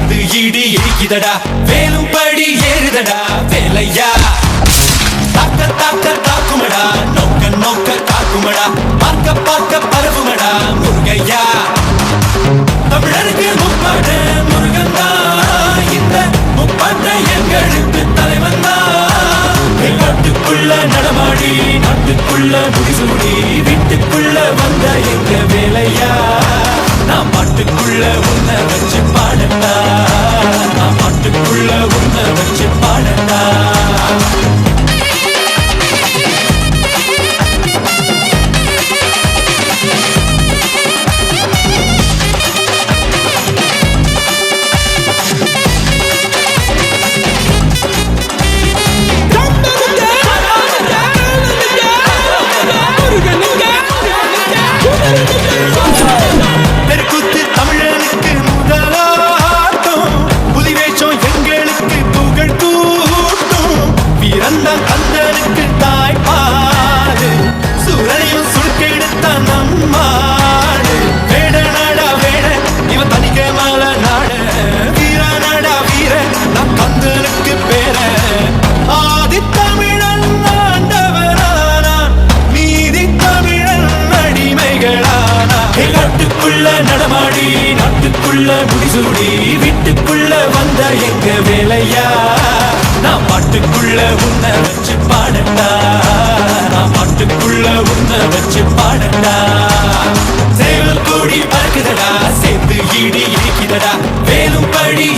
சேர்த்து இடி இடிக்குதடா, வேலும் படி ஏறுதடா வேலையா. தாக்க தாக்க தாக்குமடா, நோக்க நோக்க காக்குமடா, பார்க்க பார்க்க பரவுமடா முருகையா. தமிழருக்கு முப்பாட்டு முருகந்தா, இந்த முப்பாட்ட எங்களுக்கு தலைவன் தான். நாட்டுக்குள்ள நடமாடி நாட்டுக்குள்ள முடிசூடி வீட்டுக்குள்ள வந்த எங்க வேலையா. நான் பாட்டுக்குள்ள உன்னை வச்சு பாடட்டா, நான் பாட்டுக்குள்ள உன்னை வச்சு பாடட்டா. தெருக்கூத்து தமிழனுக்கு முதலாட்டம், புலிவேஷம் எங்களுக்கு புகழ் கூட்டம். வீரந்தான் கந்தனுக்கு தாய்ப்பாடு, சூரனையும் சுருக்கெடுத்த நம்மாடு. வேட நாடா வேட இவன் தனிக்க மால நாட, வீர நாடா வீர நம் கந்தனுக்கு பேர. ஆதி தமிழன் ஆண்டவரானான், மீதி தமிழன் அடிமைகளானா. நாட்டுக்குள்ள நடமாடி நாட்டுக்குள்ள முடிசூடி வீட்டுக்குள்ள வந்த எங்க வேலையா. நான் பாட்டுக்குள்ள உன்னை வச்சு பாடட்டா, நான் பாட்டுக்குள்ள உன்னை வச்சு பாடட்டா. சேவல் கூடி பறக்குதடா, சேர்த்து இடி இடிக்குதடா, வேலும் படி